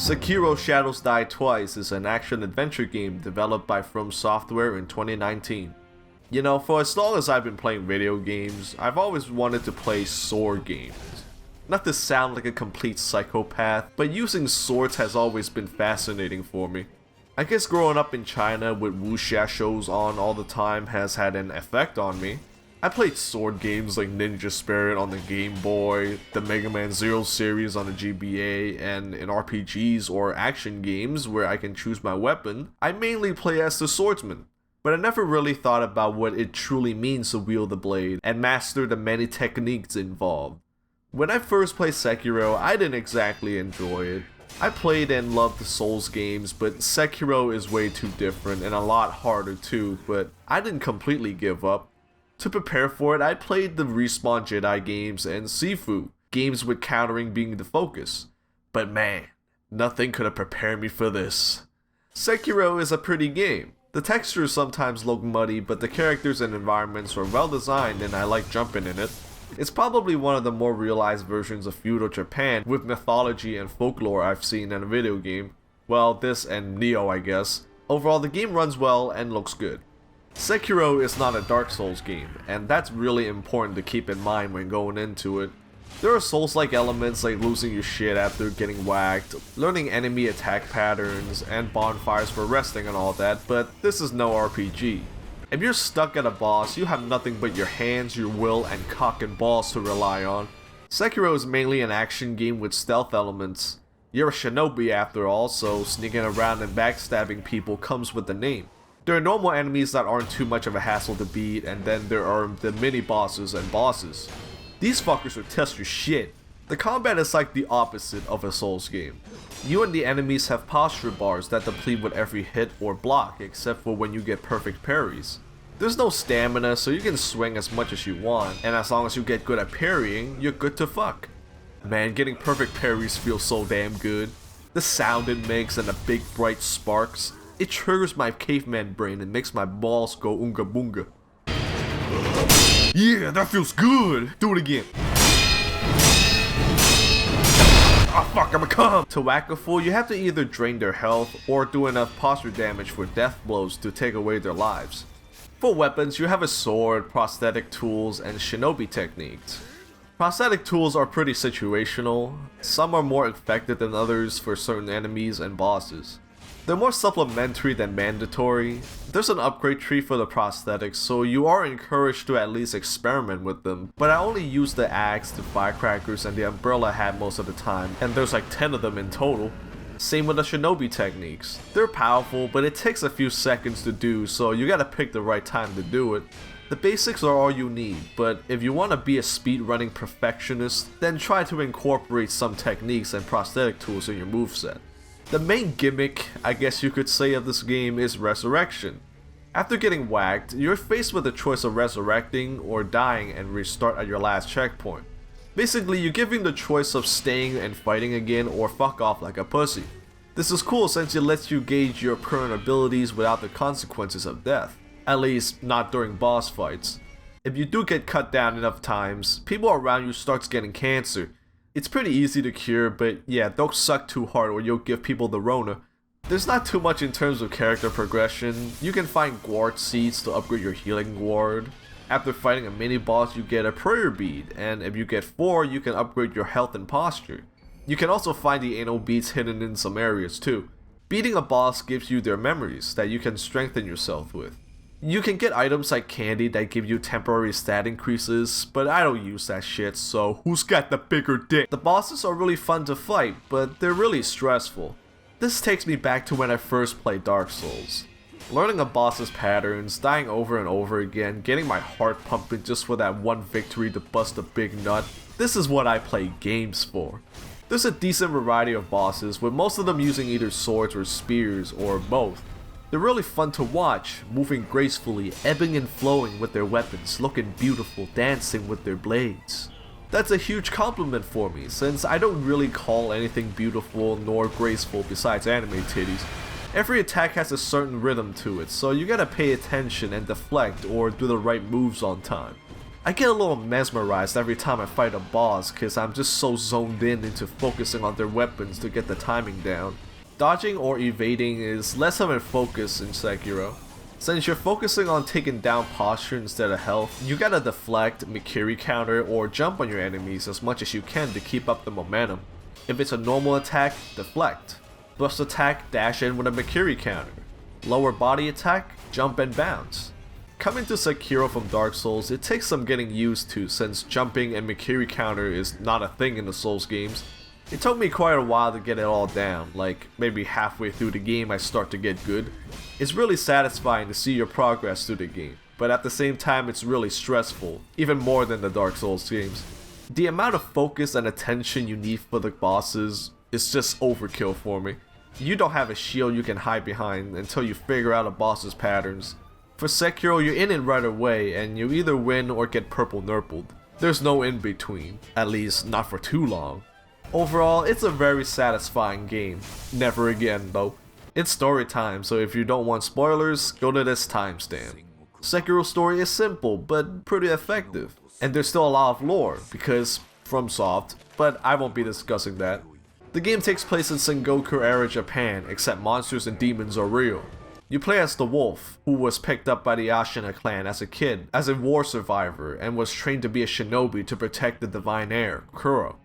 Sekiro Shadows Die Twice is an action-adventure game developed by From Software in 2019. You know, for as long as I've been playing video games, I've always wanted to play sword games. Not to sound like a complete psychopath, but using swords has always been fascinating for me. I guess growing up in China with wuxia shows on all the time has had an effect on me. I played sword games like Ninja Spirit on the Game Boy, the Mega Man Zero series on the GBA, and in RPGs or action games where I can choose my weapon, I mainly play as the swordsman. But I never really thought about what it truly means to wield the blade and master the many techniques involved. When I first played Sekiro, I didn't exactly enjoy it. I played and loved the Souls games, but Sekiro is way too different and a lot harder too, but I didn't completely give up. To prepare for it, I played the Respawn Jedi games and Sifu, games with countering being the focus. But man, nothing could have prepared me for this. Sekiro is a pretty game. The textures sometimes look muddy, but the characters and environments are well designed and I like jumping in it. It's probably one of the more realized versions of feudal Japan with mythology and folklore I've seen in a video game. Well, this and Neo, I guess. Overall, the game runs well and looks good. Sekiro is not a Dark Souls game, and that's really important to keep in mind when going into it. There are Souls-like elements like losing your shit after getting whacked, learning enemy attack patterns, and bonfires for resting and all that, but this is no RPG. If you're stuck at a boss, you have nothing but your hands, your will, and cock and balls to rely on. Sekiro is mainly an action game with stealth elements. You're a shinobi after all, so sneaking around and backstabbing people comes with the name. There are normal enemies that aren't too much of a hassle to beat, and then there are the mini-bosses and bosses. These fuckers will test your shit. The combat is like the opposite of a Souls game. You and the enemies have posture bars that deplete with every hit or block, except for when you get perfect parries. There's no stamina, so you can swing as much as you want, and as long as you get good at parrying, you're good to fuck. Man, getting perfect parries feels so damn good. The sound it makes and the big bright sparks, it triggers my caveman brain and makes my balls go oonga boonga. Yeah, that feels good! Do it again. Oh fuck, I'ma come! To whack a fool, you have to either drain their health or do enough posture damage for death blows to take away their lives. For weapons, you have a sword, prosthetic tools, and shinobi techniques. Prosthetic tools are pretty situational. Some are more effective than others for certain enemies and bosses. They're more supplementary than mandatory. There's an upgrade tree for the prosthetics, so you are encouraged to at least experiment with them. But I only use the axe, the firecrackers, and the umbrella hat most of the time, and there's like 10 of them in total. Same with the shinobi techniques. They're powerful, but it takes a few seconds to do, so you gotta pick the right time to do it. The basics are all you need, but if you want to be a speedrunning perfectionist, then try to incorporate some techniques and prosthetic tools in your moveset. The main gimmick, I guess you could say, of this game is resurrection. After getting whacked, you're faced with the choice of resurrecting or dying and restart at your last checkpoint. Basically, you're given the choice of staying and fighting again or fuck off like a pussy. This is cool since it lets you gauge your current abilities without the consequences of death. At least, not during boss fights. If you do get cut down enough times, people around you starts getting cancer. It's pretty easy to cure, but yeah, don't suck too hard or you'll give people the Rona. There's not too much in terms of character progression. You can find Gward seeds to upgrade your healing Gward. After fighting a mini boss, you get a prayer bead, and if you get 4, you can upgrade your health and posture. You can also find the anal beads hidden in some areas too. Beating a boss gives you their memories that you can strengthen yourself with. You can get items like candy that give you temporary stat increases, but I don't use that shit, so who's got the bigger dick? The bosses are really fun to fight, but they're really stressful. This takes me back to when I first played Dark Souls. Learning a boss's patterns, dying over and over again, getting my heart pumping just for that one victory to bust a big nut, this is what I play games for. There's a decent variety of bosses, with most of them using either swords or spears, or both. They're really fun to watch, moving gracefully, ebbing and flowing with their weapons, looking beautiful, dancing with their blades. That's a huge compliment for me, since I don't really call anything beautiful nor graceful besides anime titties. Every attack has a certain rhythm to it, so you gotta pay attention and deflect or do the right moves on time. I get a little mesmerized every time I fight a boss cause I'm just so zoned in into focusing on their weapons to get the timing down. Dodging or evading is less of a focus in Sekiro. Since you're focusing on taking down posture instead of health, you gotta deflect, Mikiri counter, or jump on your enemies as much as you can to keep up the momentum. If it's a normal attack, deflect. Burst attack, dash in with a Mikiri counter. Lower body attack, jump and bounce. Coming to Sekiro from Dark Souls, it takes some getting used to since jumping and Mikiri counter is not a thing in the Souls games. It took me quite a while to get it all down, like maybe halfway through the game I start to get good. It's really satisfying to see your progress through the game, but at the same time it's really stressful, even more than the Dark Souls games. The amount of focus and attention you need for the bosses is just overkill for me. You don't have a shield you can hide behind until you figure out a boss's patterns. For Sekiro, you're in it right away and you either win or get purple nurpled. There's no in between, at least not for too long. Overall, it's a very satisfying game. Never again though. It's story time, so if you don't want spoilers, go to this timestamp. Sekiro's story is simple, but pretty effective. And there's still a lot of lore, because FromSoft, but I won't be discussing that. The game takes place in Sengoku era Japan, except monsters and demons are real. You play as the wolf, who was picked up by the Ashina clan as a kid, as a war survivor, and was trained to be a shinobi to protect the divine heir, Kuro.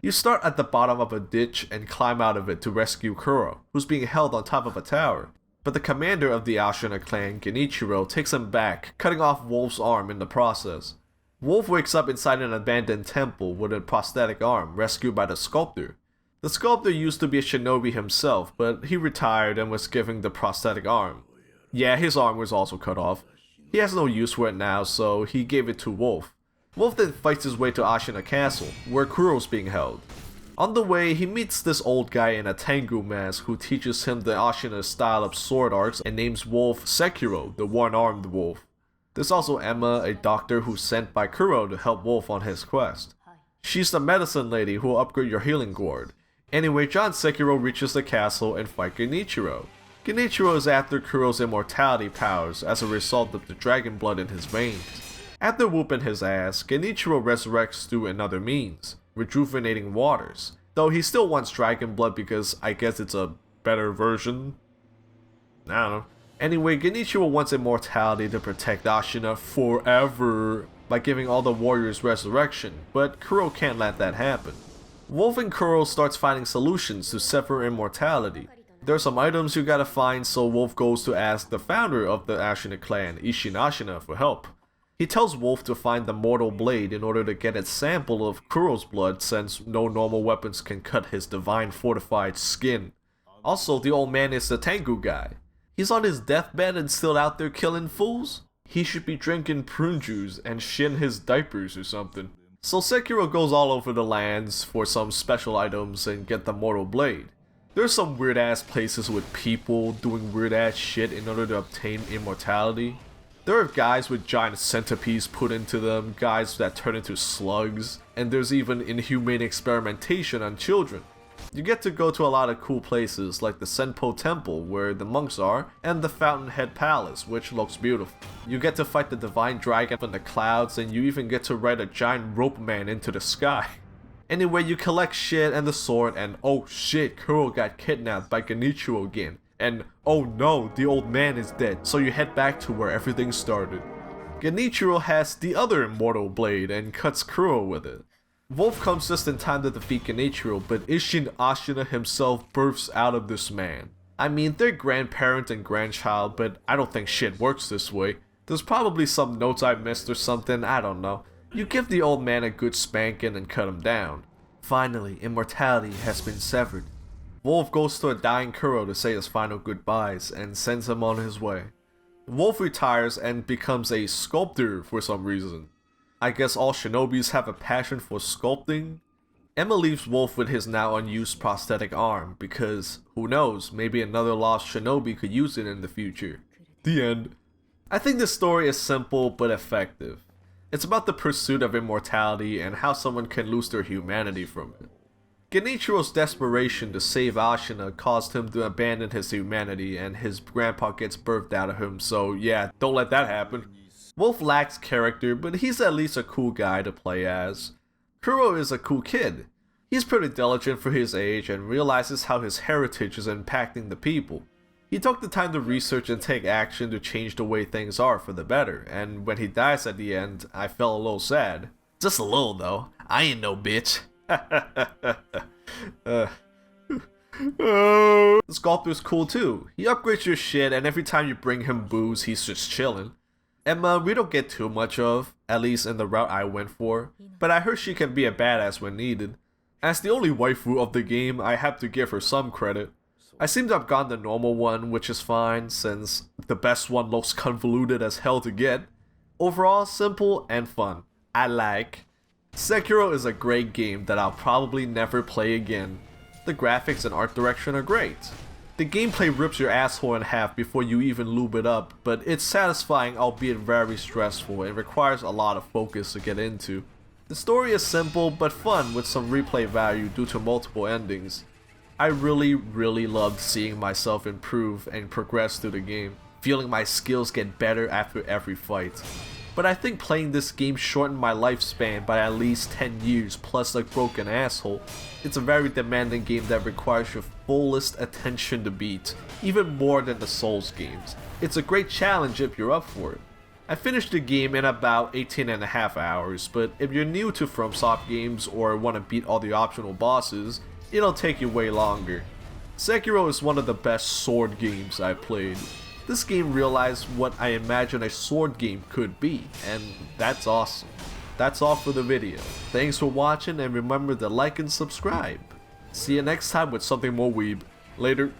You start at the bottom of a ditch and climb out of it to rescue Kuro, who's being held on top of a tower. But the commander of the Ashina clan, Genichiro, takes him back, cutting off Wolf's arm in the process. Wolf wakes up inside an abandoned temple with a prosthetic arm, rescued by the sculptor. The sculptor used to be a shinobi himself, but he retired and was given the prosthetic arm. Yeah, his arm was also cut off. He has no use for it now, so he gave it to Wolf. Wolf then fights his way to Ashina Castle, where Kuro's being held. On the way, he meets this old guy in a Tengu mask who teaches him the Ashina style of sword arts and names Wolf Sekiro, the one-armed wolf. There's also Emma, a doctor who's sent by Kuro to help Wolf on his quest. She's the medicine lady who will upgrade your healing gourd. Anyway, John Sekiro reaches the castle and fights Genichiro. Genichiro is after Kuro's immortality powers as a result of the dragon blood in his veins. After whooping his ass, Genichiro resurrects through another means, rejuvenating waters, though he still wants dragon blood because I guess it's a better version? I don't know. Anyway, Genichiro wants immortality to protect Ashina forever by giving all the warriors resurrection, but Kuro can't let that happen. Wolf and Kuro starts finding solutions to separate immortality. There are some items you gotta find, so Wolf goes to ask the founder of the Ashina clan, Ishin Ashina, for help. He tells Wolf to find the mortal blade in order to get a sample of Kuro's blood since no normal weapons can cut his divine fortified skin. Also, the old man is the Tengu guy. He's on his deathbed and still out there killing fools? He should be drinking prune juice and shin his diapers or something. So Sekiro goes all over the lands for some special items and get the mortal blade. There's some weird ass places with people doing weird ass shit in order to obtain immortality. There are guys with giant centipedes put into them, guys that turn into slugs, and there's even inhumane experimentation on children. You get to go to a lot of cool places like the Senpo Temple where the monks are, and the Fountainhead Palace, which looks beautiful. You get to fight the divine dragon from the clouds, and you even get to ride a giant rope man into the sky. Anyway, you collect shit and the sword, and oh shit, Kuro got kidnapped by Genichiro again. And oh no, the old man is dead, so you head back to where everything started. Genichiro has the other immortal blade and cuts Kuro with it. Wolf comes just in time to defeat Genichiro, but Ishin Ashina himself births out of this man. I mean, they're grandparent and grandchild, but I don't think shit works this way. There's probably some notes I missed or something, I don't know. You give the old man a good spanking and cut him down. Finally, immortality has been severed. Wolf goes to a dying Kuro to say his final goodbyes and sends him on his way. Wolf retires and becomes a sculptor for some reason. I guess all shinobis have a passion for sculpting? Emma leaves Wolf with his now unused prosthetic arm because, who knows, maybe another lost shinobi could use it in the future. The end. I think this story is simple but effective. It's about the pursuit of immortality and how someone can lose their humanity from it. Genichiro's desperation to save Ashina caused him to abandon his humanity and his grandpa gets birthed out of him, so yeah, don't let that happen. Wolf lacks character, but he's at least a cool guy to play as. Kuro is a cool kid. He's pretty diligent for his age and realizes how his heritage is impacting the people. He took the time to research and take action to change the way things are for the better, and when he dies at the end, I felt a little sad. Just a little though, I ain't no bitch. The sculptor's cool too. He upgrades your shit and every time you bring him booze, he's just chilling. Emma, we don't get too much of, at least in the route I went for, but I heard she can be a badass when needed. As the only waifu of the game, I have to give her some credit. I seem to have gone the normal one, which is fine, since the best one looks convoluted as hell to get. Overall, simple and fun. I like. Sekiro is a great game that I'll probably never play again. The graphics and art direction are great. The gameplay rips your asshole in half before you even lube it up, but it's satisfying albeit very stressful and requires a lot of focus to get into. The story is simple but fun with some replay value due to multiple endings. I really loved seeing myself improve and progress through the game, feeling my skills get better after every fight. But I think playing this game shortened my lifespan by at least 10 years plus a broken asshole. It's a very demanding game that requires your fullest attention to beat, even more than the Souls games. It's a great challenge if you're up for it. I finished the game in about 18.5 hours, but if you're new to FromSoft games or want to beat all the optional bosses, it'll take you way longer. Sekiro is one of the best sword games I've played. This game realized what I imagine a sword game could be, and that's awesome. That's all for the video. Thanks for watching and remember to like and subscribe. See you next time with something more weeb. Later.